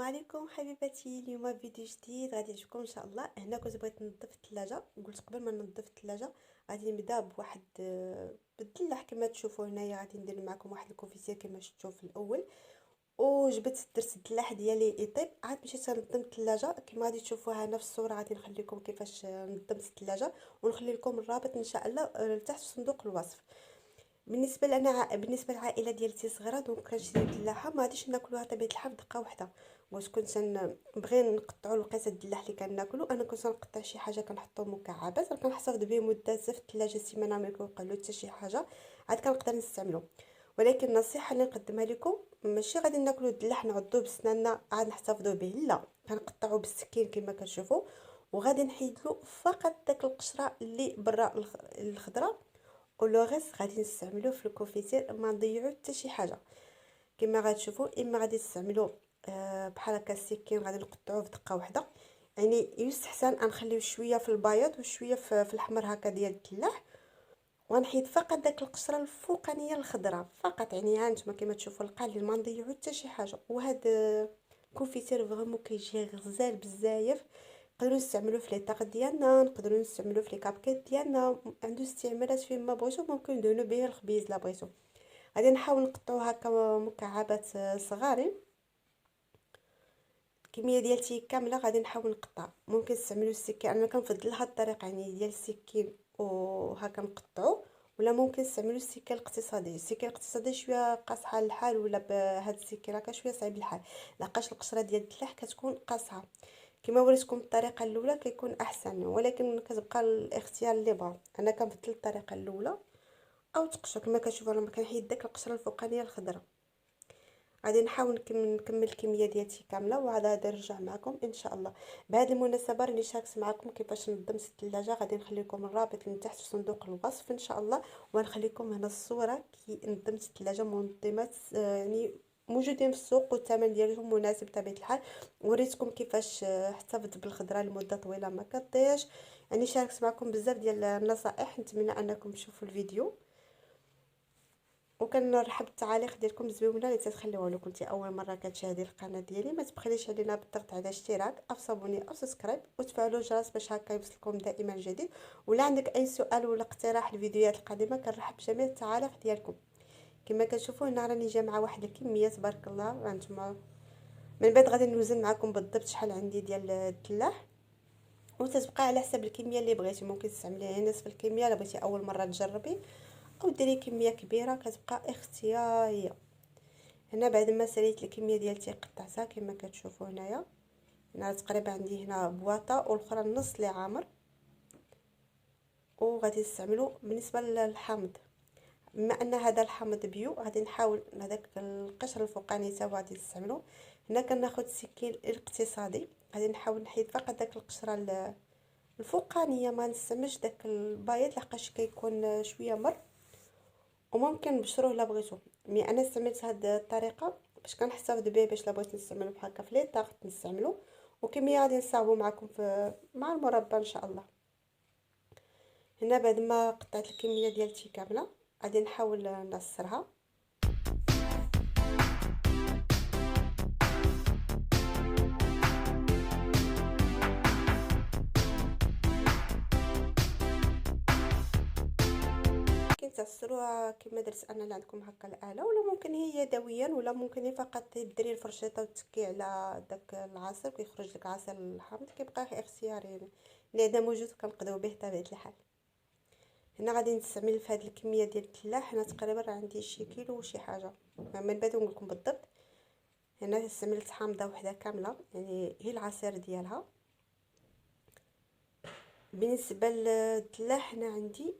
عليكم حبيباتي. اليوم فيديو جديد غادي يعجبكم ان شاء الله. هنا كنت بغيت ننظف الثلاجه، قلت قبل ما ننظف الثلاجه غادي نبدا بواحد بالدلاح كما تشوفوا هنايا. غادي ندير معكم واحد الكوفيسير كما شفتوا في الاول، وجبت درت الدلاح ديالي يطيب. عاد مشيت نظم الثلاجه كما غادي تشوفوها هنا في الصوره. غادي نخلي لكم كيفاش نظمت الثلاجه، ونخلي لكم الرابط ان شاء الله تحت في صندوق الوصف. بالنسبه لنا بالنسبه للعائله ديالتي صغيره، دونك كنشري الدلاحه ما غاديش ناكلوها طبيعه الحال دقه واحده. واش كنت نبغي نقطعوا القيس الدلاح اللي كناكلو، انا كنت نقطع شي حاجه كنحطو مكعبات، راه كنحتفظ به مده في الثلاجه سيمانه ما كيوقع له حتى شي حاجه، عاد كنقدر نستعملو. ولكن النصيحه اللي نقدمها لكم، ماشي غادي ناكلو الدلاح نعضوه بسناننا عاد نحتفظوا به، لا، كنقطعوه بالسكين كما كتشوفوا، وغادي نحيد له فقط داك القشره اللي برا الخضره، ولو غيس غادي نستعملوه في الكوفيتير، ما نضيعو حتى شي حاجه. كما غتشوفوا اما غادي نستعملوا بحال هكا السكين، غادي نقطعوه في دقه واحده. يعني يستحسن نخليو شويه في البياض وشويه في الحمر هكا ديال الدلاح، ونحيد فقط داك القشره الفوقانيه الخضراء فقط. يعني ها نتوما كما تشوفوا القليل، ما نضيعو حتى شي حاجه. وهذا الكونفيتير فريمون كيجي غزال بزاف. نقدروا نستعملوه في لي طاق ديالنا، نقدروا نستعملوه في لي كابكيت ديالنا، عنده استعمالات فين ما بغيتو. ممكن ندهنوا به الخبيز لا بغيتو. غادي نحاول نقطعو هكا مكعبات صغارين. الكميه ديالتي كامله غادي نحاول نقطع. ممكن تستعملوا السكين، انا كنفضل هاد الطريقه يعني ديال السكين وهكا نقطعو، ولا ممكن تستعملوا السكين الاقتصادي. السكين الاقتصادي شويه قاصحه الحال، ولا بهاد السكين هكا شويه صعيب الحال، لقاش القشره ديال الدلاح كتكون قاصحه. كما وريتكم الطريقه الاولى كيكون احسن، ولكن كتبقى الاختيار اللي بغا. انا كنفضل الطريقه الاولى او تقشر كما كتشوفوا. انا كنحيد داك القشره الفوقانيه الخضراء. غادي نحاول نكمل الكميه ديالتي كامله، وعاد غادي نرجع معكم ان شاء الله. بهذه المناسبه راني شاركت معكم كيفاش نظمت الثلاجه. غادي نخلي لكم الرابط من تحت في صندوق الوصف ان شاء الله، ونخليكم هنا الصوره كي نظمت الثلاجه. منظمات يعني موجودين في السوق، والثمن ديالهم مناسب بطبيعه الحال. وريتكم كيفاش احتفظت بالخضره لمده طويله ما كطيش. يعني شاركت معكم بزاف ديال النصائح، نتمنى انكم تشوفوا الفيديو. وكنرحب بالتعاليق ديالكم الزوينه اللي تتخليوها. لو كنتي اول مره كتشاهدي القناه ديالي، ما تبخليش علينا بالضغط على اشتراك او صابوني او سبسكرايب، وتفعلوا الجرس باش هكا يوصلكم دائما جديد. ولا عندك اي سؤال ولا اقتراح الفيديوهات القادمه، كنرحب بجميع التعاليق ديالكم. كما كتشوفوا هنا راني جامعه واحد الكميه تبارك الله. هانتوما من بعد غادي نوزن معكم بالضبط شحال عندي ديال الدلاح، وتتبقى على حسب الكميه اللي بغيتي. ممكن تستعملي نصف الكميه الا بغيتي اول مره تجربي، او ديري كميه كبيره، كتبقى اختياريه. هنا بعد ما ساليت الكميه ديالتي قطعتها كما كتشوفوا هنايا. هنا تقريبا عندي هنا بواطه والاخرى نص اللي عامر. وغادي نستعملو بالنسبه للحامض، بما ان هذا الحامض بيو غادي نحاول هذاك القشر الفوقاني تا غادي نستعملو. هنا كناخذ السكين الاقتصادي، غادي نحاول نحيد فقط داك القشره الفوقانيه، ما نستعملش داك البايض لحقاش كيكون شويه مر. وممكن نبشروه الا بغيتو، مي انا استعملت هاد الطريقه باش كنحتفظ به، باش لا بغيت نستعملو بحال هكا في لي طاغ نستعملو. وكميه غادي نصاوبو معكم مع المربى ان شاء الله. هنا بعد ما قطعت الكميه ديالتي كامله غادي نحاول نعصرها. ممكن تعصروها كما درت انا اللي عندكم هكا الاله، ولا ممكن هي يدويا، ولا ممكن فقط ديري الفرشيطه وتكي على داك العصير كيخرج لك عصير الحامض. كيبقى اختياري يعني، اللي عندنا موجود كنقضيو به بطبيعه الحال. هنا غادي نستعمل في هذه الكميه ديال الدلاح. هنا تقريبا راه عندي شي كيلو وشي حاجه، من بعد نقول لكم بالضبط. هنا استعملت حامضه وحده كامله، يعني هي العصير ديالها. بالنسبه للدلاح هنا عندي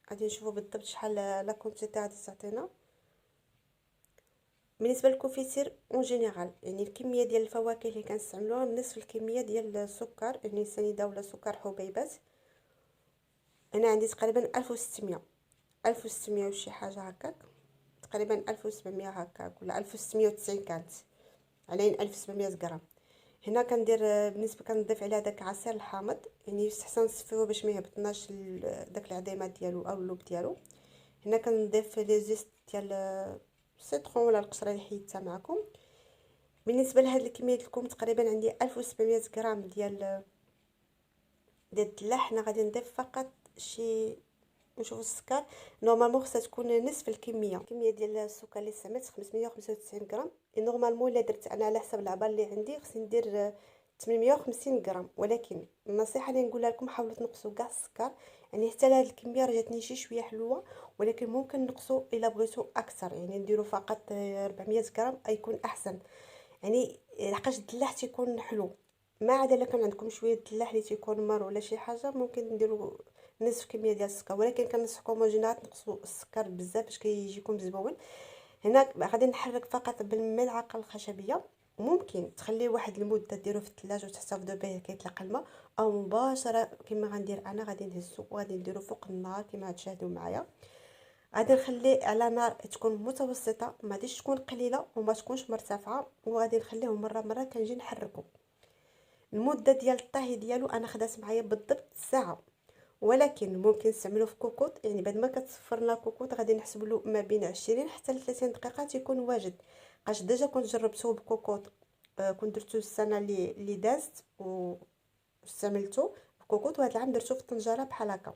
غادي نشوفوا بالضبط شحال لا كونتيتي غادي تعطينا. بالنسبه للكوفيتير اون جينيرال، يعني الكميه ديال الفواكه اللي كنستعملوها نصف الكميه ديال السكر، يعني سنيده ولا سكر حبيبات. انا عندي تقريبا 1600 1600 وشي حاجه هكاك، تقريبا 1700 هكاك، ولا 1690 كانت على 1700 غرام. هنا كندير بالنسبه كنضيف عليها داك عصير الحامض، يعني يستحسن نصفيوه باش ما يهبطناش داك العظيمات ديالو او اللوب ديالو. هنا كنضيف لي زيست ديال السيترون ولا القشره اللي حيدتها معكم. بالنسبه لهاد الكميه ديالكم تقريبا عندي 1700 غرام ديال الدلاح. حنا غادي نضيف فقط شي، نشوفوا السكر نورمالمون خصها تكون نصف الكميه ديال السكر اللي استعملت 595 غرام. نورمالمون الا درت انا على حسب العبار اللي عندي خصني ندير 850 غرام، ولكن النصيحه اللي نقولها لكم حاولوا تنقصوا كاع السكر. يعني حتى لهاد الكميه راه جاتني شويه حلوه، ولكن ممكن نقصوا الا بغيتوا اكثر، يعني نديروا فقط 400 غرام يكون احسن. يعني لحقاش الدلاح تيكون حلو. ما عدا الا كان عندكم شويه الدلاح اللي تيكون مر ولا شي حاجه ممكن نديروا نصف كميه ديال السكر، ولكن كنصحكم جينات تنقصوا السكر بزاف باش كيجيكم زبون. هنا غادي نحرك فقط بالملعقه الخشبيه. ممكن تخليه واحد المده ديروه في الثلاجه وتحتفظوا به كيطلق الماء، او مباشره كما غندير انا غادي نهزو وغادي نديرو فوق النار كما تشاهدوا معايا. غادي نخليه على نار تكون متوسطه، ما غاديش تكون قليله وما تكونش مرتفعه، وغادي نخليه مره كنجي نحركه. المده ديال الطهي ديالو انا خدات معايا بالضبط ساعه، ولكن ممكن نستعملوه في كوكوط. يعني بعد ما كتصفر لنا كوكوط غادي نحسب له ما بين 20 حتى ل 30 دقيقه تيكون واجد. قاش ديجا كنت جربته بكوكوط، كنت درتو السنه اللي دازت واستعملته بكوكوط، وهذا العام درتو في الطنجره بحال هكا.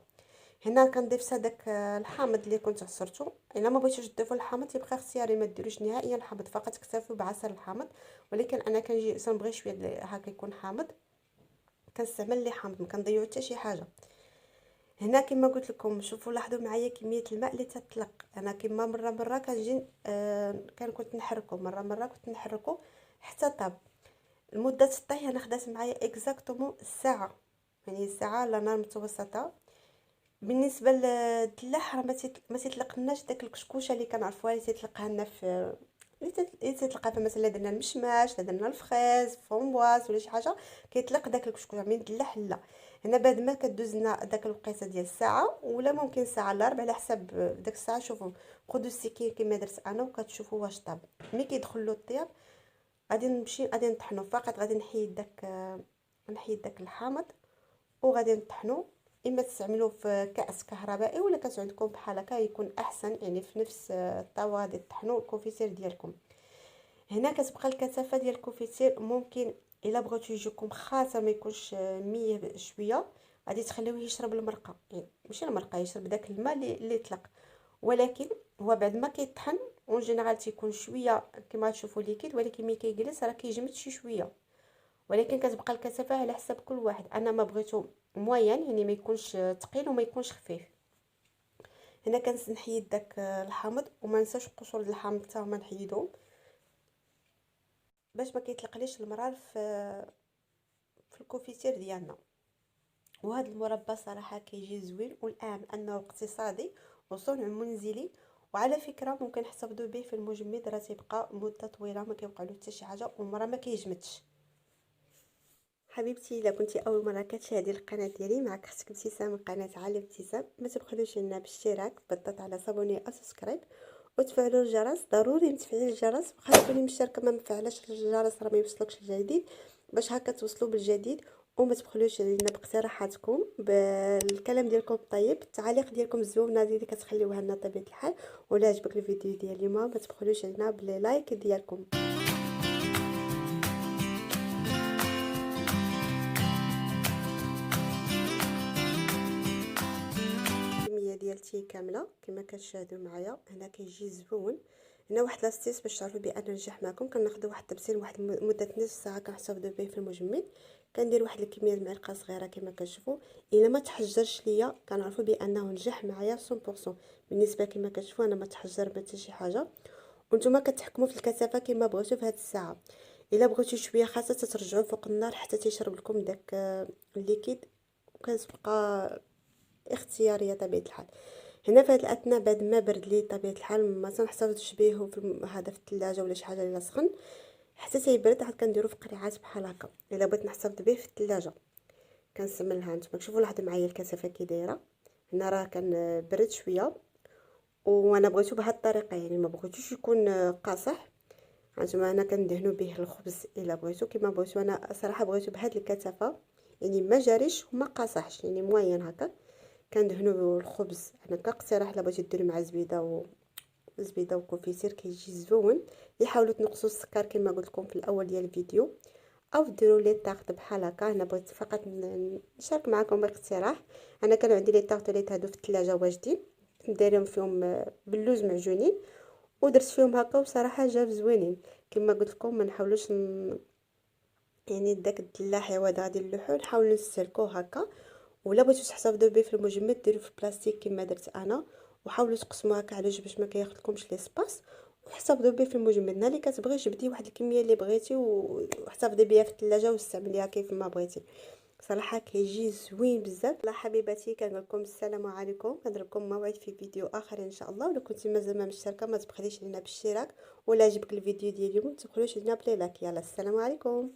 هنا كنضيف هذاك الحامض اللي كنت عصرته. الا ما بغيتوش تضيفوا الحامض يبقى اختياري ما ديروش نهائيا الحامض، فقط اكتفوا بعصير الحامض. ولكن انا كنجي نبغي شويه هكا يكون حامض كنستعمل لي حامض، ما كنضيعو حتى شي حاجه. هنا كما قلت لكم شوفوا لاحظوا معايا كميه الماء اللي تطلق. انا كما مره كنجي كنت نحركو مره كنت نحركو حتى طاب. المده الطهي انا خدات معايا اكزاكتومون الساعه، يعني ساعه على نار متوسطه. بالنسبه للدلاح راه ما تيطلقناش داك الكشكوشه اللي كنعرفوها اللي تيطلقها لنا في اللي تيطلقها مثلا درنا المشماش، درنا الفخيز فومبواز ولا شي حاجه كيطلق داك الكشكوشه. من الدلاح لا، هنا بعد ما كدوز لنا داك الوقيته ديال الساعه ولا ممكن ساعه الا ربع على حسب داك الساعه. شوفوا خذوا السكين كما درت انا وكتشوفوا واش طاب. ملي كيدخل له الطياب غادي نطحنو فقط. غادي نحيد داك الحامض وغادي نطحنو. اما تستعملوه في كاس كهربائي ولا كاس عندكم بحال هكا يكون احسن، يعني في نفس الطاوه غادي تطحنوا الكونفيتير ديالكم. هنا كتبقى الكثافه ديال الكونفيتير ممكن الا بغيتو يجيكم خاصه ما يكونش ميه شويه غادي تخليوه يشرب المرقه، يعني ماشي المرقه، يشرب داك الماء اللي طلق. ولكن هو بعد ما كيطحن اون جينيرال تيكون شويه كما تشوفوا ليكيد، ولكن ملي كيجلس راه كيجمد شي شويه. ولكن كتبقى الكثافه على حسب كل واحد. انا ما بغيتو موين، يعني ما يكونش ثقيل وما يكونش خفيف. هنا كنحيد داك الحامض وما ننساش القشور ديال الحامض حتى هما نحيدهم باش ما كيطلقليش المرار في الكونفيتير ديالنا. وهذا المربى صراحه كيجي زوين، والاهم انه اقتصادي وصنع منزلي. وعلى فكره ممكن نحتفظوا به في المجمد، راه تيبقى مده طويله ما كيوقع له حتى شي حاجه ومره ما كيجمدش. حبيبتي الا كنتي اول مره كتشاهدي القناه ديالي، معك اختك ابتسام من قناه عالم ابتسام. ما تبخلوش لنا بالاشتراك بالضغط على صابوني او سبسكرايب وتفعلوا الجرس. ضروري تفعيل الجرس، وخا تكوني مشتركه ما مفعلاش الجرس راه ما يوصلكش الجديد، باش هكا توصلوا بالجديد. وما تبخلوش علينا باقتراحاتكم بالكلام ديالكم الطيب، التعاليق ديالكم الزوينه اللي كتخليوها لنا طبيعه الحال. ولا عجبك الفيديو ديال اليوم ما تبخلوش علينا باللايك ديالكم. الكميه ديالتي كامله كما كتشاهدوا معايا. هنا كيجي زوين. هنا واحد لاستيس باش تعرفوا بان نجح معكم. كناخذوا واحد التبسيل واحد مده نص ساعه كنحتفظوا به في المجمد. كندير واحد الكميه المعلقه صغيره كما كتشوفوا. الا ما تحجرش ليا كنعرفوا بانه نجح معايا 100%. بالنسبه كما كتشوفوا انا ما تحجر حتى شي حاجه. وانتم كتحكموا في الكثافه كما بغيتوا في هذه الساعه. الا بغيتوا شويه خاصه ترجعوا فوق النار حتى تيشرب لكم داك الليكيد، وكتبقى اختياريه طبيعه الحال. هنا في هذه الاثناء بعد ما برد لي طبيعه الحال ما تنحتفظش به في هذا في الثلاجه ولا شي حاجه اللي سخن حتى تيبرد. عاد كنديرو في قريعات بحال هكا. الا بغيت نحتفظ به في الثلاجه كنستعملها. نتوما شوفوا لاحظوا معايا الكثافه كي دايره. هنا راه كان برد شويه وانا بغيتو بهذه الطريقه، يعني ما بغيتوش يكون قاصح. هانتوما انا كندهنوا به الخبز الا بغيتو كما بغيتو. انا صراحه بغيتو بهذه الكثافه، يعني ما جاريش وما قاصحش، يعني موين هكا. كندهنوا الخبز. انا كاقتراح الا بغيتي ديروا مع زبيده الزبيده والكونفيتير كيجي زوين. يحاولوا تنقصوا السكر كما قلت لكم في الاول ديال الفيديو، او ديروا لي طاغط بحال هكا. انا بغيت فقط نشارك معكم اقتراح. انا كانوا عندي لي طاغطوليت هادو في الثلاجه واجدين، كنت دايرهم فيهم باللوز معجونين ودرت فيهم هكا، وصراحه جاو زوينين. كما قلت لكم ما نحاولوش يعني داك الدلاح عوض غادي نلوحو، نحاولوا نسلكوه هكا. ولا بغيتو تحتفظوا به في المجمد ديروا في بلاستيك كما درت انا، وحاولوا تقسموه هكا على جوج باش ما كياخذلكمش ليسباس، واحتفظوا به في المجمد. نهار اللي كتبغي جبدي واحد الكميه اللي بغيتي واحتفظي بها في الثلاجه واستعمليها كيف ما بغيتي. صراحه كيجي زوين بزاف. الله حبيباتي كنقول لكم السلام عليكم، كنضربكم موعد في فيديو اخر ان شاء الله. ولو كنتي مازال ما مشتركه ما تبخليش علينا بالاشتراك، ولا عجبك الفيديو ديال اليوم ما تبخلوش علينا بلي لايك. يلا السلام عليكم.